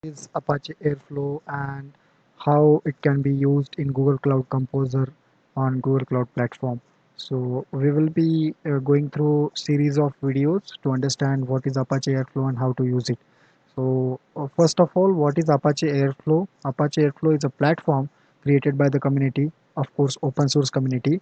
is Apache Airflow and how it can be used in Google Cloud Composer on Google Cloud Platform. So we will be going through series of videos to understand what is Apache Airflow and how to use it. So first of all, what is Apache Airflow? Apache Airflow is a platform created by the community, of course, open source community,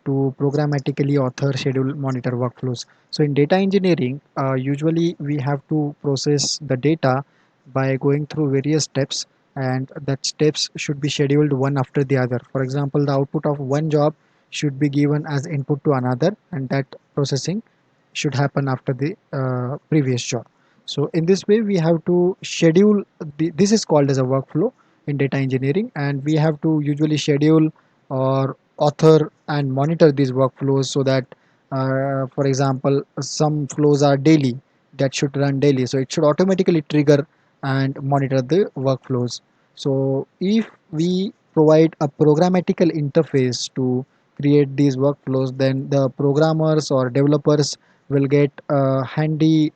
to programmatically author, schedule, monitor workflows. So in data engineering, usually we have to process the data by going through various steps, and that steps should be scheduled one after the other. For example, the output of one job should be given as input to another, and that processing should happen after the previous job. So in this way we have to schedule this is called as a workflow in data engineering, and we have to usually schedule or author and monitor these workflows so that for example, some flows are daily, that should run daily, so it should automatically trigger and monitor the workflows. So if we provide a programmatical interface to create these workflows, then the programmers or developers will get a handy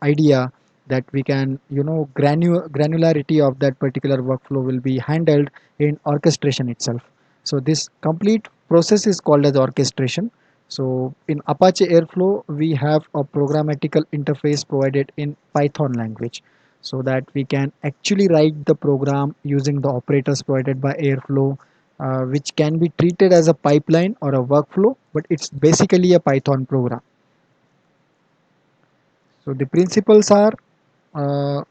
idea that we can, granularity of that particular workflow will be handled in orchestration itself. So this complete process is called as orchestration. So in Apache Airflow we have a programmatical interface provided in Python language, so that we can actually write the program using the operators provided by Airflow, which can be treated as a pipeline or a workflow, but it's basically a Python program. So the principles are uh,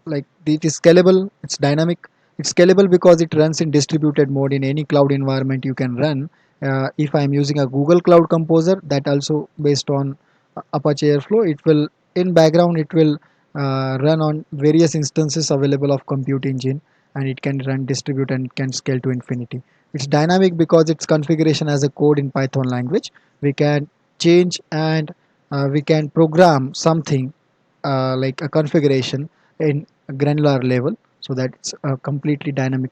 like it is scalable, it's dynamic, it's scalable because it runs in distributed mode in any cloud environment you can run. If I'm using a Google Cloud Composer that also based on Apache Airflow, it will in background it will run on various instances available of compute engine, and it can run distribute and it can scale to infinity. It's dynamic because its configuration as a code in Python language, we can change and we can program something like a configuration in a granular level, so that it's a completely dynamic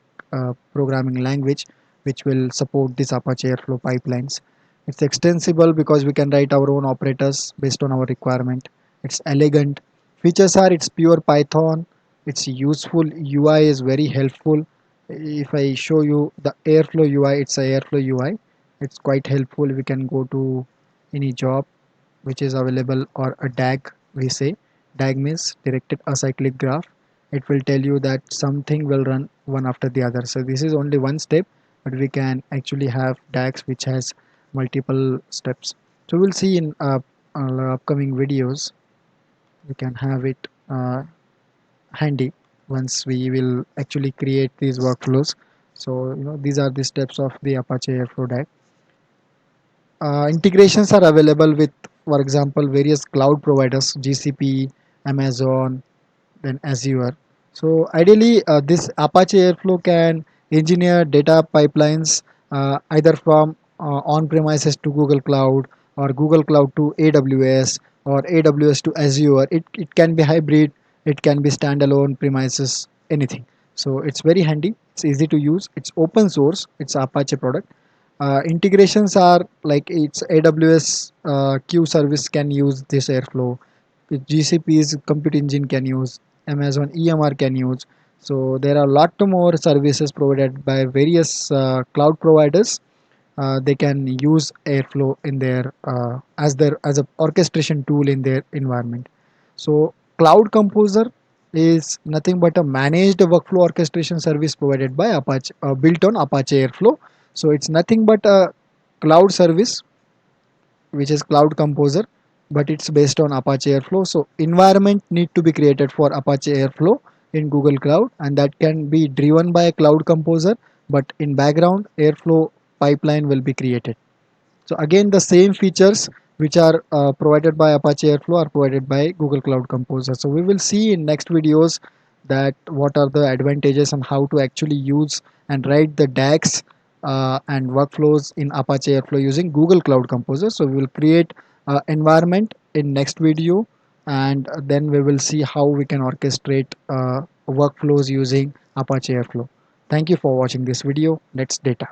programming language which will support this Apache Airflow pipelines. It's extensible because we can write our own operators based on our requirement. It's elegant. Features are it's pure Python. It's useful. UI is very helpful. If I show you the Airflow UI, it's a Airflow UI. It's quite helpful. We can go to any job which is available, or a DAG we say. DAG means directed acyclic graph. It will tell you that something will run one after the other. So this is only one step, but we can actually have DAGs which has multiple steps. So we'll see in upcoming videos. We can have it handy once we will actually create these workflows. So these are the steps of the Apache Airflow DAG. Integrations are available with, for example, various cloud providers, GCP, Amazon, then Azure. So ideally, this Apache Airflow can engineer data pipelines either from on-premises to Google Cloud, or Google Cloud to AWS, or AWS to Azure. It can be hybrid, it can be standalone premises, anything. So it's very handy, it's easy to use, it's open source, it's Apache product. Integrations are like it's AWS Q service can use this Airflow, GCP's compute engine can use, Amazon EMR can use. So there are a lot more services provided by various cloud providers. They can use Airflow in their as a orchestration tool in their environment. So Cloud Composer is nothing but a managed workflow orchestration service provided by Apache, built on Apache Airflow. So it's nothing but a cloud service which is Cloud Composer, but it's based on Apache Airflow. So environment need to be created for Apache Airflow in Google Cloud, and that can be driven by a Cloud Composer, but in background Airflow pipeline will be created. So again, the same features which are provided by Apache Airflow are provided by Google Cloud Composer. So we will see in next videos that what are the advantages and how to actually use and write the DAGs and workflows in Apache Airflow using Google Cloud Composer. So we will create environment in next video, and then we will see how we can orchestrate workflows using Apache Airflow. Thank you for watching this video. Let's data.